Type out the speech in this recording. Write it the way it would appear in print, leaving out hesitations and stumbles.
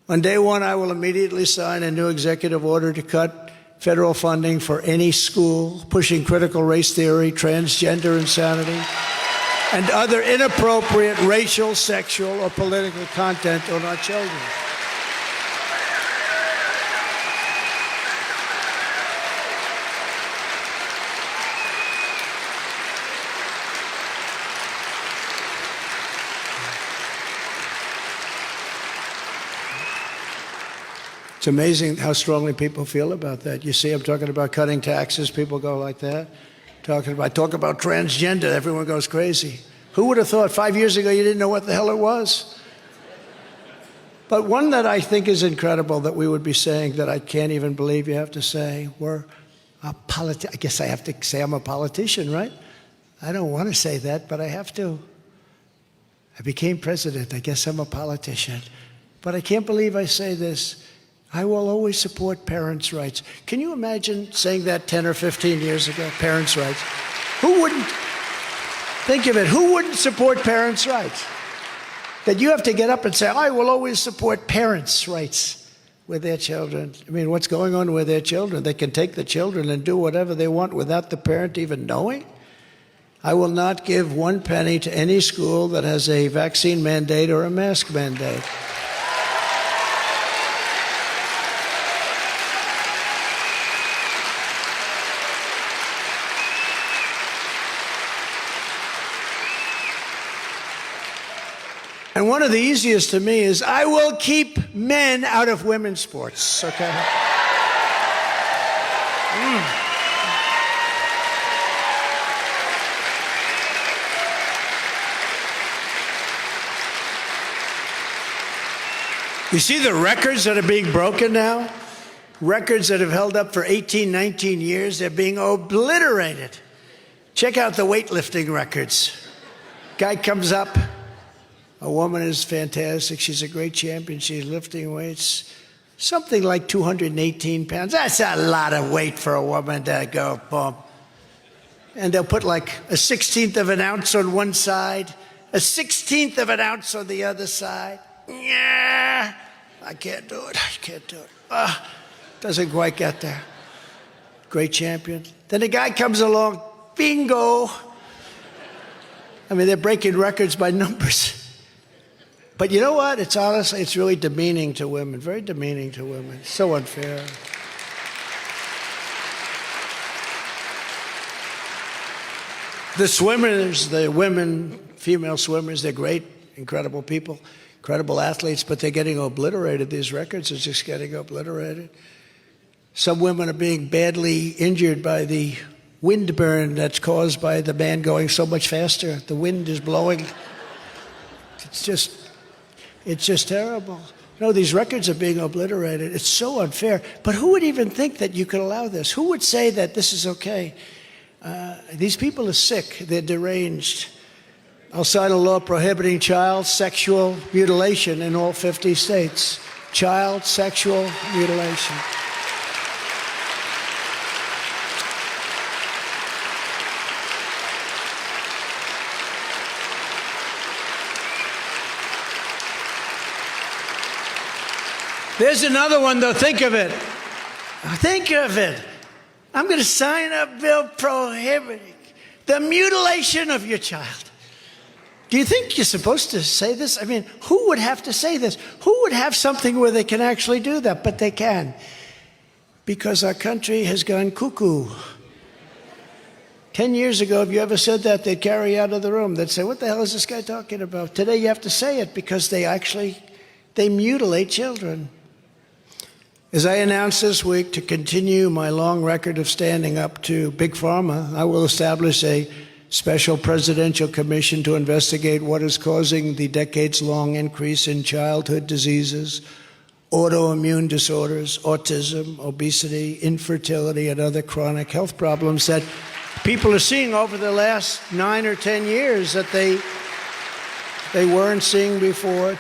On day one, I will immediately sign a new executive order to cut federal funding for any school pushing critical race theory, transgender insanity, and other inappropriate racial, sexual, or political content on our children. It's amazing how strongly people feel about that. You see, I'm talking about cutting taxes, people go like that. Talk about transgender, everyone goes crazy. Who would have thought 5 years ago you didn't know what the hell it was? But one that I think is incredible that we would be saying that I can't even believe you have to say, I guess I have to say I'm a politician, right? I don't want to say that, but I have to. I became president, I guess I'm a politician. But I can't believe I say this. I will always support parents' rights. Can you imagine saying that 10 or 15 years ago, parents' rights? Who wouldn't? Think of it, who wouldn't support parents' rights? That you have to get up and say, I will always support parents' rights with their children. I mean, what's going on with their children? They can take the children and do whatever they want without the parent even knowing? I will not give 1 penny to any school that has a vaccine mandate or a mask mandate. And one of the easiest to me is, I will keep men out of women's sports, okay? You see the records that are being broken now? Records that have held up for 18, 19 years, they're being obliterated. Check out the weightlifting records. Guy comes up. A woman is fantastic. She's a great champion. She's lifting weights. Something like 218 pounds. That's a lot of weight for a woman to go, boom. And they'll put like a 1/16 of an ounce on one side, a 1/16 of an ounce on the other side. Yeah, I can't do it. I can't do it. Doesn't quite get there. Great champion. Then a guy comes along, bingo. I mean, they're breaking records by numbers. But you know what? It's honestly, it's really demeaning to women, very demeaning to women. So unfair. The swimmers, the women, female swimmers, they're great, incredible people, incredible athletes, but they're getting obliterated. These records are just getting obliterated. Some women are being badly injured by the wind burn that's caused by the man going so much faster. The wind is blowing. It's just terrible. No, these records are being obliterated. It's so unfair. But who would even think that you could allow this? Who would say that this is okay? These people are sick. They're deranged. I'll sign a law prohibiting child sexual mutilation in all 50 states. Child sexual mutilation. There's another one, though. Think of it. Think of it. I'm going to sign a bill prohibiting the mutilation of your child. Do you think you're supposed to say this? I mean, who would have to say this? Who would have something where they can actually do that? But they can. Because our country has gone cuckoo. 10 years ago, if you ever said that, they'd carry you out of the room. They'd say, what the hell is this guy talking about? Today, you have to say it because they mutilate children. As I announced this week, to continue my long record of standing up to Big Pharma, I will establish a special presidential commission to investigate what is causing the decades-long increase in childhood diseases, autoimmune disorders, autism, obesity, infertility, and other chronic health problems that people are seeing over the last 9 or 10 years that they weren't seeing before.